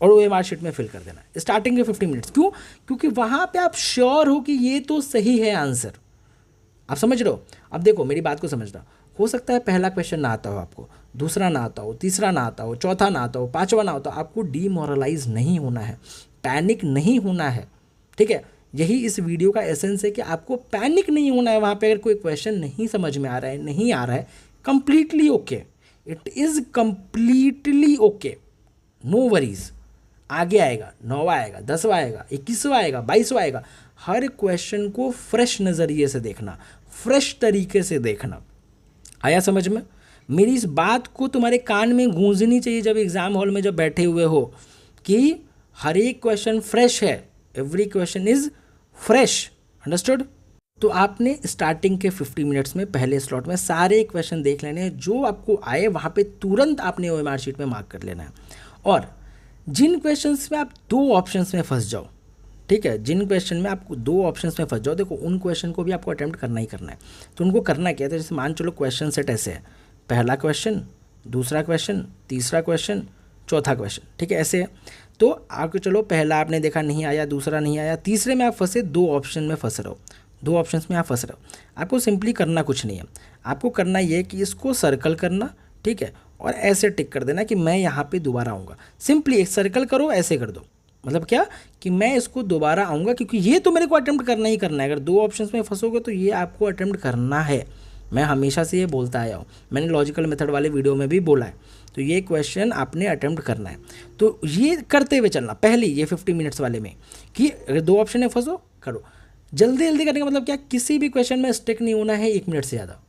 S1: और OMR शीट में फिल कर देना स्टार्टिंग के 50 मिनट्स। क्यों? क्योंकि वहाँ पे आप श्योर हो कि ये तो सही है आंसर। आप समझ रहे हो? अब देखो मेरी बात को समझना, हो सकता है पहला क्वेश्चन ना आता हो आपको, दूसरा ना आता हो, तीसरा ना आता हो, चौथा ना आता हो, पांचवा ना आता हो। आपको डीमोरलाइज नहीं होना है, पैनिक नहीं होना है, ठीक है। यही इस वीडियो का एसेंस है कि आपको पैनिक नहीं होना है वहाँ पे। अगर कोई क्वेश्चन नहीं समझ में आ रहा है, नहीं आ रहा है, completely okay, it is completely okay, no worries. आगे आएगा, 9वां आएगा, 10वां आएगा, 21वां आएगा, 22वां आएगा। हर क्वेश्चन को फ्रेश नज़रिए से देखना, फ्रेश तरीके से देखना। आया समझ में? मेरी इस बात को तुम्हारे कान में गूंजनी चाहिए जब एग्ज़ाम हॉल में जब बैठे हुए हो कि हर एक क्वेश्चन फ्रेश है, every question is fresh. Understood? तो आपने स्टार्टिंग के 50 मिनट्स में पहले स्लॉट में सारे क्वेश्चन देख लेने हैं, जो आपको आए वहाँ पे तुरंत आपने OMR शीट में मार्क कर लेना है। और जिन क्वेश्चंस में आप 2 ऑप्शंस में फंस जाओ, ठीक है, जिन क्वेश्चन में आपको 2 ऑप्शंस में फंस जाओ, देखो उन क्वेश्चन को भी आपको अटेम्प्ट करना ही करना है। तो उनको करना क्या है, तो जैसे मान चलो क्वेश्चन सेट ऐसे है, पहला क्वेश्चन, दूसरा क्वेश्चन, तीसरा क्वेश्चन, चौथा क्वेश्चन, ठीक है, ऐसे है। तो आपको चलो पहला आपने देखा नहीं आया, दूसरा नहीं आया, तीसरे में आप फंसे, 2 ऑप्शन में फंस रहे हो, 2 ऑप्शंस में आप फंस रहे हो। आपको सिंपली करना कुछ नहीं है, आपको करना ये है कि इसको सर्कल करना, ठीक है, और ऐसे टिक कर देना कि मैं यहाँ पे दोबारा आऊँगा। सिंपली एक सर्कल करो, ऐसे कर दो, मतलब क्या कि मैं इसको दोबारा आऊँगा, क्योंकि ये तो मेरे को अटेम्प्ट करना ही करना है। अगर 2 ऑप्शंस में फंसोगे तो ये आपको अटेम्प्ट करना है। मैं हमेशा से ये बोलता आया हूँ, मैंने लॉजिकल मेथड वाले वीडियो में भी बोला है। तो ये क्वेश्चन आपने अटेम्प्ट करना है, तो ये करते हुए चलना पहले ये 50 मिनट्स वाले में कि अगर 2 ऑप्शन में फंसो, करो जल्दी जल्दी करने का मतलब क्या, किसी भी क्वेश्चन में स्टिक नहीं होना है 1 मिनट से ज़्यादा।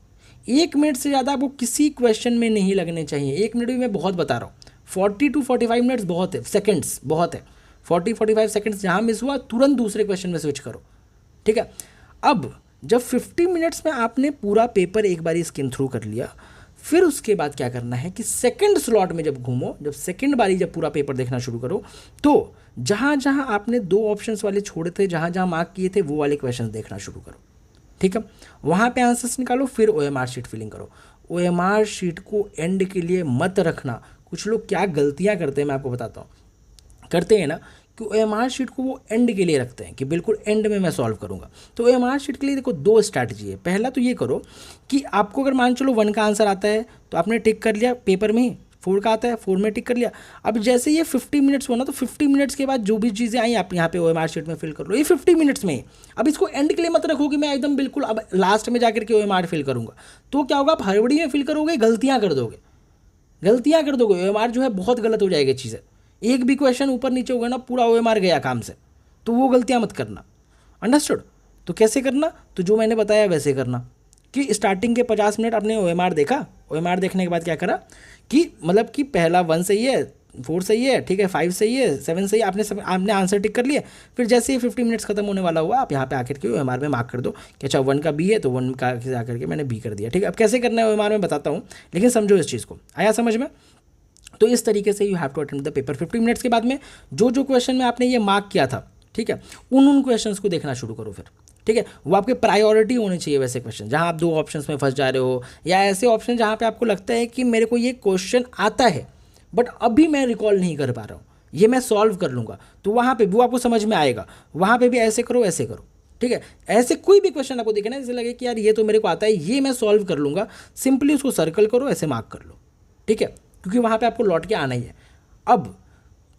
S1: 1 मिनट से ज़्यादा आपको किसी क्वेश्चन में नहीं लगने चाहिए। 1 मिनट भी मैं बहुत बता रहा हूँ, 40 to 45 मिनट्स बहुत है, सेकेंड्स बहुत है। 40-45 सेकेंड्स जहाँ मिस हुआ तुरंत दूसरे क्वेश्चन में स्विच करो, ठीक है। अब जब 50 मिनट्स में आपने पूरा पेपर एक बारी स्किम थ्रू कर लिया, फिर उसके बाद क्या करना है कि सेकंड स्लॉट में जब घूमो, जब सेकंड बारी जब पूरा पेपर देखना शुरू करो, तो जहाँ जहाँ आपने 2 ऑप्शंस वाले छोड़े थे, जहाँ जहाँ मार्क किए थे, वो वाले क्वेश्चन देखना शुरू करो, ठीक है। वहाँ पे आंसर्स निकालो, फिर OMR शीट फिलिंग करो। OMR शीट को एंड के लिए मत रखना। कुछ लोग क्या गलतियाँ करते हैं मैं आपको बताता हूँ, करते हैं ना कि OMR शीट को वो एंड के लिए रखते हैं कि बिल्कुल एंड में मैं सॉल्व करूंगा। तो OMR शीट के लिए देखो 2 स्ट्रैटेजी है। पहला तो ये करो कि आपको अगर मान चलो 1 का आंसर आता है तो आपने टिक कर लिया पेपर में, 4 का आता है 4 में टिक कर लिया। अब जैसे ये 50 मिनट्स हुआ ना, तो 50 मिनट्स के बाद जो भी चीज़ें आई आप यहाँ पे OMR शीट में फिल कर लो, ये 50 मिनट्स में। अब इसको एंड के लिए मत रखो कि मैं एकदम बिल्कुल अब लास्ट में जाकर के OMR फिल करूँगा। तो क्या होगा, आप हड़बड़ी में फिल करोगे, गलतियाँ कर दोगे, OMR जो है बहुत गलत हो जाएगी चीज़ें। एक भी क्वेश्चन ऊपर नीचे होगा ना, पूरा OMR गया काम से। तो वो गलतियाँ मत करना। अंडरस्टूड? तो कैसे करना, तो जो मैंने बताया वैसे करना कि स्टार्टिंग के 50 मिनट आपने OMR देखा, OMR देखने के बाद क्या करा कि मतलब कि पहला 1 सही है, 4 सही है, ठीक है, 5 सही है, 7 सही है, आपने आंसर टिक कर लिया। फिर जैसे ही 50 मिनट्स खत्म होने वाला हुआ, आप यहाँ पे आकर के OMR में मार्क कर दो कि अच्छा 1 का B है, तो 1 का आकर के मैंने B कर दिया, ठीक है। अब कैसे करना है OMR में बताता हूँ, लेकिन समझो इस चीज़ को। आया समझ में? तो इस तरीके से you have to attempt the paper. 50 minutes के बाद में जो जो क्वेश्चन में आपने ये मार्क किया था, ठीक है, उन क्वेश्चंस को देखना शुरू करो फिर, ठीक है। वो आपके प्रायोरिटी होने चाहिए वैसे क्वेश्चन जहां आप 2 ऑप्शंस में फंस जा रहे हो, या ऐसे ऑप्शन जहां पे आपको लगता है कि मेरे को ये क्वेश्चन आता है बट अभी मैं रिकॉल नहीं कर पा रहा हूँ, ये मैं सॉल्व कर लूँगा, तो वहाँ पे वो आपको समझ में आएगा। वहाँ पे भी ऐसे करो, ऐसे करो, ठीक है। ऐसे कोई भी क्वेश्चन आपको दिखे ना, जैसे लगे कि यार ये तो मेरे को आता है, ये मैं सॉल्व कर लूँगा, सिंपली उसको सर्कल करो, ऐसे मार्क कर लो, ठीक है, क्योंकि वहाँ पे आपको लौट के आना ही है। अब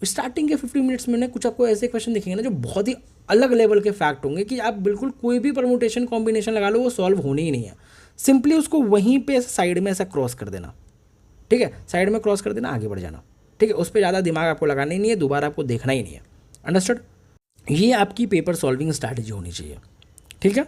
S1: स्टार्टिंग के 50 मिनट्स में ना कुछ आपको ऐसे क्वेश्चन दिखेंगे ना जो बहुत ही अलग लेवल के फैक्ट होंगे कि आप बिल्कुल कोई भी परमुटेशन कॉम्बिनेशन लगा लो, वो सॉल्व होने ही नहीं है। सिंपली उसको वहीं पे साइड में ऐसा क्रॉस कर देना, ठीक है, साइड में क्रॉस कर देना, आगे बढ़ जाना, ठीक है। उस पर ज़्यादा दिमाग आपको लगाना ही नहीं है, दोबारा आपको देखना ही नहीं है। अंडरस्टूड? ये आपकी पेपर सॉल्विंग स्ट्रैटेजी होनी चाहिए, ठीक है।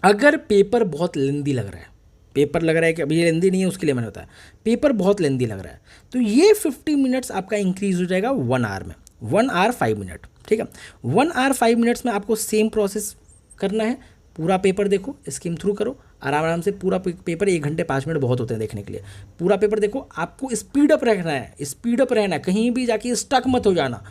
S1: अगर पेपर बहुत लेंदी लग रहा है, पेपर लग रहा है कि अभी ये लेंदी नहीं है, उसके लिए मैंने बताया पेपर बहुत लेंदी लग रहा है, तो ये 50 मिनट्स आपका इंक्रीज हो जाएगा 1 आवर में, 1 आवर 5 मिनट, ठीक है। 1 आवर 5 मिनट्स में आपको सेम प्रोसेस करना है। पूरा पेपर देखो, स्किम थ्रू करो आराम आराम से। पूरा पेपर 1 घंटे 5 मिनट बहुत होते हैं देखने के लिए। पूरा पेपर देखो, आपको स्पीड अप रखना है, स्पीड अप रहना है, कहीं भी जाके स्टक मत हो जाना।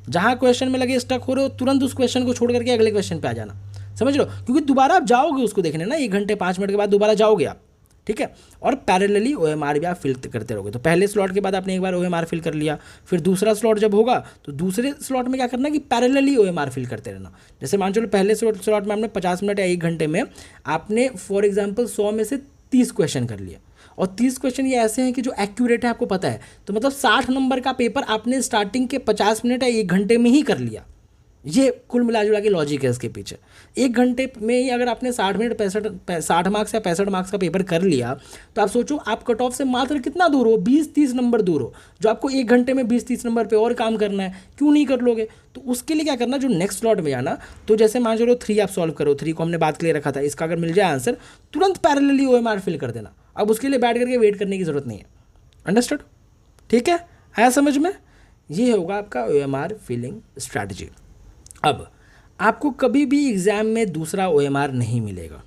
S1: जहाँ क्वेश्चन में लगे स्टक हो रहे हो, तुरंत उस क्वेश्चन को छोड़ करके अगले क्वेश्चन पे आ जाना, समझ लो, क्योंकि दोबारा आप जाओगे उसको देखने ना, 1 घंटे 5 मिनट के बाद दोबारा जाओगे आप, ठीक है। और पैरेलली OMR भी आप फिल करते रहोगे। तो पहले स्लॉट के बाद आपने एक बार OMR फिल कर लिया, फिर दूसरा स्लॉट जब होगा तो दूसरे स्लॉट में क्या करना है कि पैरेलली OMR फिल करते रहना। जैसे मान चलो पहले स्लॉट में आपने 50 मिनट या 1 घंटे में आपने फॉर एग्जाम्पल 100 में से 30 क्वेश्चन कर लिया, और 30 क्वेश्चन ये ऐसे हैं कि जो एक्यूरेट है, आपको पता है, तो मतलब 60 नंबर का पेपर आपने स्टार्टिंग के 50 मिनट या 1 घंटे में ही कर लिया। ये कुल मिला जुला के लॉजिक है इसके पीछे। 1 घंटे में ही अगर आपने 60 मार्क्स या 65 मार्क्स का पेपर कर लिया, तो आप सोचो आप कट ऑफ से मात्र कितना दूर हो, 20-30 नंबर दूर हो। जो आपको 1 घंटे में 20-30 नंबर पे और काम करना है, क्यों नहीं कर लोगे? तो उसके लिए क्या करना, जो नेक्स्ट स्लॉट में आना, तो जैसे मान चलो 3 आप सॉल्व करो, 3 को हमने बात के लिए रखा था, इसका अगर मिल जाए आंसर, तुरंत पैरेलली OMR फिल कर देना। अब उसके लिए बैठ करके वेट करने की जरूरत नहीं है। अंडरस्टूड? ठीक है, आया समझ में? ये होगा आपका OMR फिलिंग स्ट्रैटेजी। अब आपको कभी भी एग्ज़ाम में दूसरा OMR नहीं मिलेगा,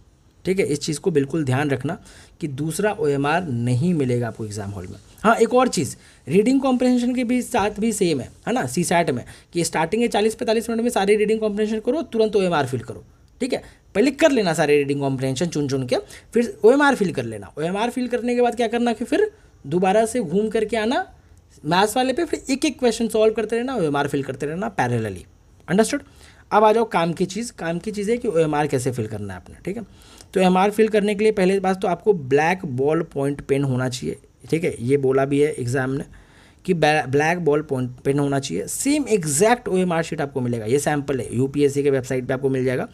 S1: ठीक है। इस चीज़ को बिल्कुल ध्यान रखना कि दूसरा OMR नहीं मिलेगा आपको एग्ज़ाम हॉल में। हाँ, एक और चीज़, रीडिंग कॉम्प्रहेंशन के भी साथ भी सेम है ना, CSAT में, कि स्टार्टिंग के 40-45 मिनट में सारी रीडिंग कॉम्प्रहेंशन करो, तुरंत OMR फिल करो, ठीक है। पहले कर लेना सारे रीडिंग कॉम्प्रहेंशन चुन के, फिर OMR फिल कर लेना। OMR फिल करने के बाद क्या करना कि फिर दोबारा से घूम करके आना मैथ्स वाले पे, फिर एक एक क्वेश्चन सॉल्व करते रहना, OMR फिल करते रहना पैरेलली। अंडरस्टूड? अब आ जाओ काम की चीज़ है कि OMR कैसे फिल करना है आपने, ठीक है। तो OMR फिल करने के लिए पहले बात तो आपको ब्लैक बॉल पॉइंट पेन होना चाहिए, ठीक है। ये बोला भी है एग्जाम ने कि ब्लैक बॉल पॉइंट पेन होना चाहिए। सेम एग्जैक्ट OMR शीट आपको मिलेगा, ये सैम्पल है, UPSC के वेबसाइट पे आपको मिल जाएगा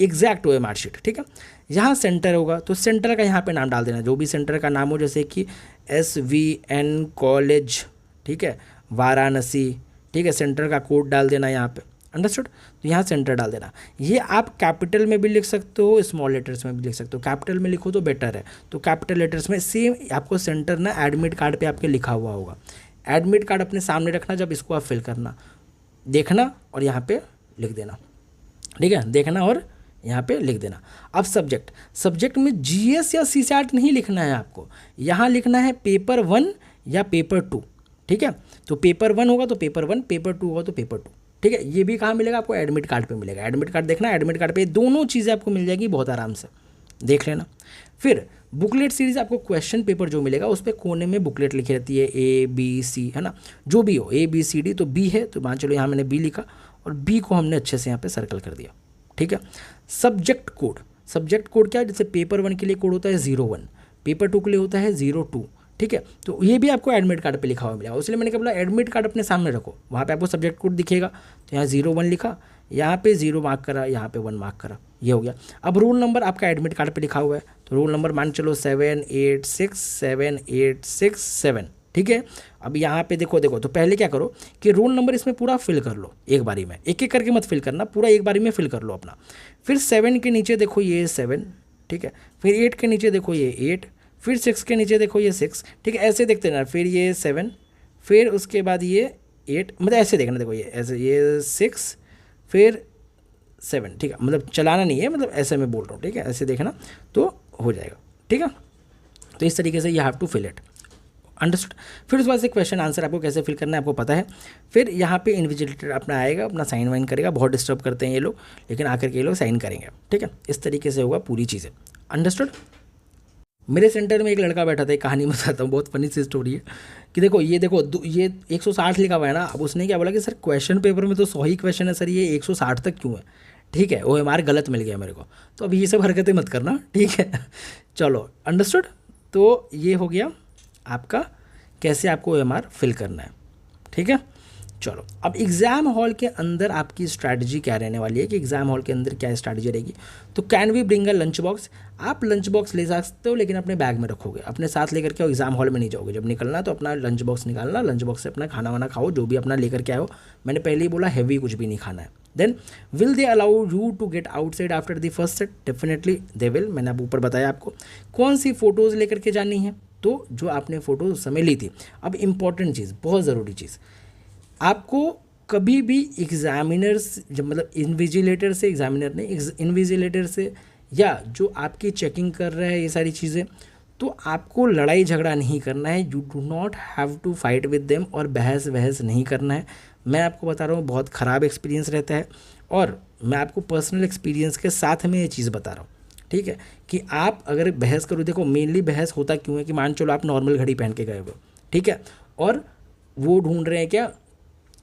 S1: एग्जैक्ट OMR शीट, ठीक है। यहाँ सेंटर होगा तो सेंटर का यहाँ पे नाम डाल देना, जो भी सेंटर का नाम हो, जैसे कि SVN कॉलेज, ठीक है, वाराणसी, ठीक है। सेंटर का कोड डाल देना यहाँ पे। अंडरस्टूड? तो यहाँ सेंटर डाल देना। ये आप कैपिटल में भी लिख सकते हो, स्मॉल लेटर्स में भी लिख सकते हो। कैपिटल में लिखो तो बेटर है, तो कैपिटल लेटर्स में सेम आपको सेंटर ना एडमिट कार्ड पे आपके लिखा हुआ होगा। एडमिट कार्ड अपने सामने रखना, जब इसको आप फिल करना, देखना और यहाँ पे लिख देना, ठीक है। देखना और यहाँ पे लिख देना। अब सब्जेक्ट में GS या CSAT नहीं लिखना है आपको, यहाँ लिखना है पेपर 1 या पेपर 2, ठीक है। तो पेपर 1 होगा तो पेपर 1, पेपर 2 होगा तो पेपर 2, ठीक है। ये भी कहाँ मिलेगा आपको? एडमिट कार्ड पे मिलेगा। एडमिट कार्ड देखना, एडमिट कार्ड पे दोनों चीज़ें आपको मिल जाएगी, बहुत आराम से देख लेना। फिर बुकलेट सीरीज, आपको क्वेश्चन पेपर जो मिलेगा उस पर कोने में बुकलेट लिखी रहती है, ABC, है ना, जो भी हो, ABCD, तो B है तो मान चलो यहाँ मैंने B लिखा और B को हमने अच्छे से यहाँ पे सर्कल कर दिया, ठीक है। सब्जेक्ट कोड क्या है? जैसे पेपर 1 के लिए कोड होता है 01, पेपर 2 के लिए होता है 02, ठीक है। तो ये भी आपको एडमिट कार्ड पे लिखा हुआ मिलेगा, इसलिए मैंने कहा बोला एडमिट कार्ड अपने सामने रखो, वहाँ पे आपको सब्जेक्ट कोड दिखेगा। तो यहाँ 01 लिखा, यहाँ पे 0 मार्क करा, यहाँ पे 1 मार्क करा, ये हो गया। अब रोल नंबर आपका एडमिट कार्ड पे लिखा हुआ है, तो रोल नंबर मान चलो 7867, ठीक है। अब यहाँ पे देखो, तो पहले क्या करो कि रोल नंबर इसमें पूरा फिल कर लो एक बारी में, एक एक करके मत फिल करना, पूरा एक बारी में फिल कर लो अपना। फिर 7 के नीचे देखो ये 7, ठीक है। फिर 8 के नीचे देखो ये 8, फिर 6 के नीचे देखो ये 6, ठीक है। ऐसे देखते ना, फिर ये 7, फिर उसके बाद ये 8, मतलब ऐसे देखना, देखो ये ऐसे, ये 6, फिर 7, ठीक है। मतलब चलाना नहीं है, मतलब ऐसे मैं बोल रहा हूँ, ठीक है। ऐसे देखना तो हो जाएगा, ठीक है। तो इस तरीके से you have to fill it. Understood? फिर उस बाद से क्वेश्चन आंसर आपको कैसे फिल करना है आपको पता है। फिर यहाँ पे इन्विजिलेटर अपना आएगा, अपना साइन वाइन करेगा, बहुत डिस्टर्ब करते हैं ये लोग, लेकिन आकर के ये लोग साइन करेंगे, ठीक है। इस तरीके से होगा पूरी चीज़ें। अंडरस्टूड? मेरे सेंटर में एक लड़का बैठा था, एक कहानी बताता हूँ, बहुत फनी सी स्टोरी है कि देखो ये 160 लिखा हुआ है ना। अब उसने क्या बोला कि सर क्वेश्चन पेपर में तो 100 ही क्वेश्चन है सर, ये 160 तक क्यों है? ठीक है, OMR गलत मिल गया मेरे को, तो अभी ये सब हरकतें मत करना, ठीक है। चलो, अंडरस्टूड? तो ये हो गया आपका कैसे आपको OMR फिल करना है, ठीक है। चलो, अब एग्ज़ाम हॉल के अंदर आपकी स्ट्रैटेजी क्या रहने वाली है कि एग्ज़ाम हॉल के अंदर क्या स्ट्रैटेजी रहेगी। तो can we bring a lunch box? आप लंच बॉक्स ले सकते हो, लेकिन अपने बैग में रखोगे, अपने साथ लेकर के एग्ज़ाम हॉल में नहीं जाओगे। जब निकलना तो अपना लंच बॉक्स निकालना, लंच बॉक्स से अपना खाना वाना खाओ, जो भी अपना लेकर के आओ। मैंने पहले ही बोला हैवी कुछ भी नहीं खाना है। Then will they allow you to get outside after the first set? Definitely they will. मैंने अब ऊपर बताया आपको कौन सी फ़ोटोज़ लेकर के जानी है, तो जो आपने फ़ोटो उस समय ली थी। अब इम्पॉर्टेंट चीज़, बहुत ज़रूरी चीज़, आपको कभी भी एग्जामिनर्स, जब मतलब इन्विजिलेटर से, एग्जामिनर नहीं, इन्विजिलेटर से, या जो आपकी चेकिंग कर रहा है ये सारी चीज़ें, तो आपको लड़ाई झगड़ा नहीं करना है। You do not have to fight with them, और बहस वहस नहीं करना है। मैं आपको बता रहा हूँ बहुत ख़राब एक्सपीरियंस रहता है, और मैं आपको पर्सनल एक्सपीरियंस के साथ में ये चीज़ बता रहा हूँ, ठीक है, कि आप अगर बहस करो, देखो मेनली बहस होता क्यों है कि मान चलो आप नॉर्मल घड़ी पहन के गए हो, ठीक है, और वो ढूंढ रहे हैं क्या,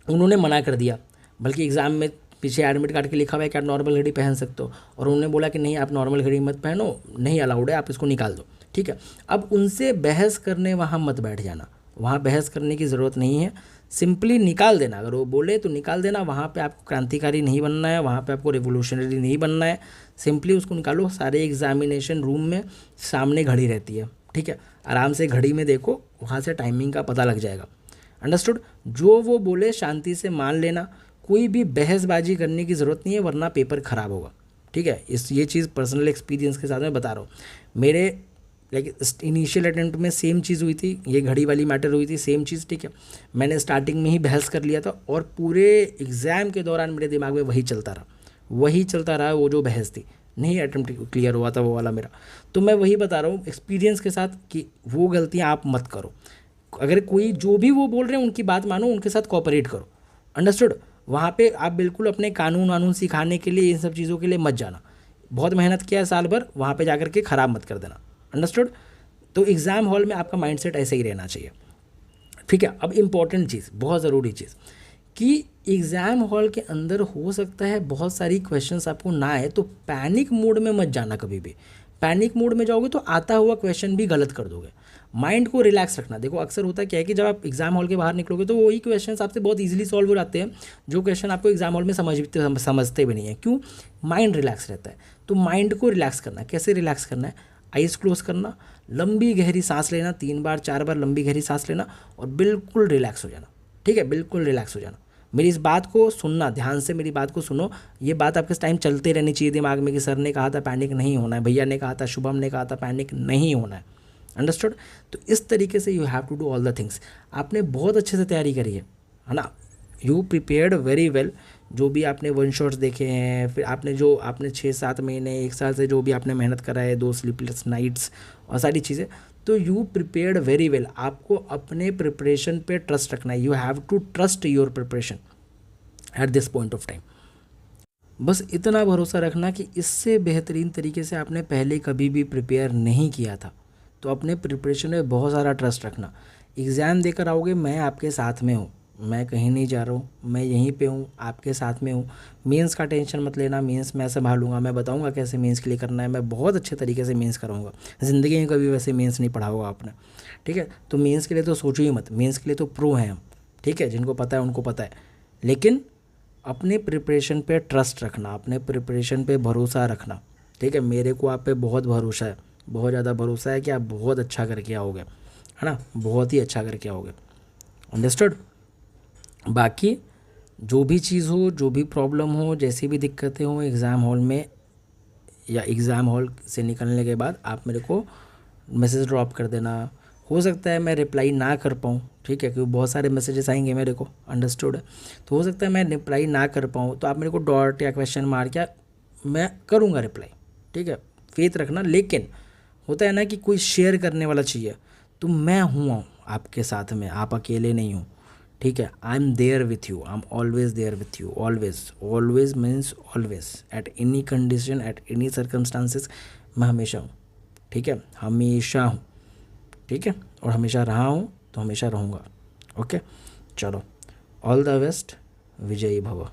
S1: उन्होंने मना कर दिया, बल्कि एग्ज़ाम में पीछे एडमिट कार्ड के लिखा हुआ है कि आप नॉर्मल घड़ी पहन सकते हो, और उन्होंने बोला कि नहीं आप नॉर्मल घड़ी मत पहनो, नहीं अलाउड है, आप इसको निकाल दो, ठीक है। अब उनसे बहस करने वहाँ मत बैठ जाना, वहाँ बहस करने की ज़रूरत नहीं है, सिंपली निकाल देना, अगर वो बोले तो निकाल देना। वहाँ पे आपको क्रांतिकारी नहीं बनना है, वहाँ पे आपको रेवोल्यूशनरी नहीं बनना है, सिंपली उसको निकालो। सारे एग्जामिनेशन रूम में सामने घड़ी रहती है, ठीक है, आराम से घड़ी में देखो, वहाँ से टाइमिंग का पता लग जाएगा। अंडरस्टूड। जो वो बोले शांति से मान लेना, कोई भी बहसबाजी करने की ज़रूरत नहीं है, वरना पेपर ख़राब होगा, ठीक है। ये चीज़ पर्सनल एक्सपीरियंस के साथ मैं बता रहा हूँ। मेरे लाइक इनिशियल अटेम्प्ट में सेम चीज़ हुई थी, ये घड़ी वाली मैटर हुई थी, सेम चीज़, ठीक है। मैंने स्टार्टिंग में ही बहस कर लिया था, और पूरे एग्ज़ाम के दौरान मेरे दिमाग में वही चलता रहा, वो जो बहस थी, नहीं अटेम्प्ट क्लियर हुआ था वो वाला मेरा। तो मैं वही बता रहा हूँ एक्सपीरियंस के साथ कि वो गलतियाँ आप मत करो। अगर कोई जो भी वो बोल रहे हैं उनकी बात मानो, उनके साथ कोऑपरेट करो। अंडरस्टूड। वहाँ पे आप बिल्कुल अपने कानून वानून सिखाने के लिए, इन सब चीज़ों के लिए मत जाना। बहुत मेहनत किया है साल भर, वहाँ पे जाकर के ख़राब मत कर देना। अंडरस्टूड। तो एग्ज़ाम हॉल में आपका माइंडसेट ऐसे ही रहना चाहिए, ठीक है। अब इम्पॉर्टेंट चीज़, बहुत ज़रूरी चीज़, कि एग्ज़ाम हॉल के अंदर हो सकता है बहुत सारी क्वेश्चंस आपको ना आए, तो पैनिक मोड में मत जाना कभी भी। पैनिक मोड में जाओगे तो आता हुआ क्वेश्चन भी गलत कर दोगे। माइंड को रिलैक्स रखना। देखो अक्सर होता क्या है कि जब आप एग्जाम हॉल के बाहर निकलोगे तो वही क्वेश्चन आपसे बहुत ईजिली सॉल्व हो जाते हैं, जो क्वेश्चन आपको एग्जाम हॉल में समझते भी नहीं है। क्यों? माइंड रिलैक्स रहता है। तो माइंड को रिलैक्स करना, कैसे रिलैक्स करना है? आइज़ क्लोज करना, लंबी गहरी सांस लेना, 3 बार 4 बार लंबी गहरी सांस लेना, और बिल्कुल रिलैक्स हो जाना, ठीक है, बिल्कुल रिलैक्स हो जाना। मेरी इस बात को सुनना, ध्यान से मेरी बात को सुनो। ये बात आपके टाइम चलते रहनी चाहिए दिमाग में कि सर ने कहा था पैनिक नहीं होना है, भैया ने कहा था, शुभम ने कहा था पैनिक नहीं होना है। अंडरस्टूड। तो इस तरीके से you have to do all the things. आपने बहुत अच्छे से तैयारी करी है ना, यू प्रिपेयर्ड वेरी वेल। जो भी आपने वन शॉट्स देखे हैं, फिर आपने 6-7 महीने 1 साल से जो भी आपने मेहनत करा है, 2 स्लीपलेस नाइट्स और सारी चीज़ें, तो यू प्रिपेयर्ड वेरी वेल। आपको अपने प्रिपरेशन पे ट्रस्ट रखना है। You have to trust your preparation at this point of time. बस इतना भरोसा रखना कि इससे बेहतरीन तरीके से आपने पहले कभी भी प्रिपेयर नहीं किया था। तो अपने प्रिपरेशन में बहुत सारा ट्रस्ट रखना। एग्ज़ाम देकर आओगे, मैं आपके साथ में हूँ, मैं कहीं नहीं जा रहा हूँ, मैं यहीं पे हूँ, आपके साथ में हूँ। मेंस का टेंशन मत लेना, मेंस मैं संभालूंगा, मैं बताऊंगा कैसे मेंस के लिए करना है, मैं बहुत अच्छे तरीके से मेंस कराऊंगा। ज़िंदगी में कभी वैसे मेंस नहीं पढ़ा होगा आपने, ठीक है। तो मेंस के लिए तो सोचो ही मत, मेंस के लिए तो प्रो हैं हम, ठीक है, जिनको पता है उनको पता है। लेकिन अपने प्रिपरेशन पे ट्रस्ट रखना, अपने प्रिपरेशन पे भरोसा रखना, ठीक है। मेरे को आप पे बहुत भरोसा है, बहुत ज़्यादा भरोसा है कि आप बहुत अच्छा करके आओगे, है ना, बहुत ही अच्छा करके आओगे। अंडरस्टूड। बाकी जो भी चीज़ हो, जो भी प्रॉब्लम हो, जैसी भी दिक्कतें हो एग्ज़ाम हॉल में या एग्ज़ाम हॉल से निकलने के बाद, आप मेरे को मैसेज ड्रॉप कर देना। हो सकता है मैं रिप्लाई ना कर पाऊँ, ठीक है, क्योंकि बहुत सारे मैसेजेस आएंगे मेरे को। अंडरस्टूड है। तो हो सकता है मैं रिप्लाई ना कर पाऊँ, तो आप मेरे को डॉट या क्वेश्चन मार के, मैं करूँगा रिप्लाई, ठीक है, फेथ रखना। लेकिन होता है ना कि कोई शेयर करने वाला चाहिए, तो मैं हूँ आपके साथ में, आप अकेले नहीं हो, ठीक है। I am there with you, I am always there with you, always. Always means always, at any condition, at any circumstances, मैं हमेशा हूँ, ठीक है, हमेशा हूँ, ठीक है, और हमेशा रहा हूँ, तो हमेशा रहूँगा। ओके, चलो, ऑल द बेस्ट, विजयी भव।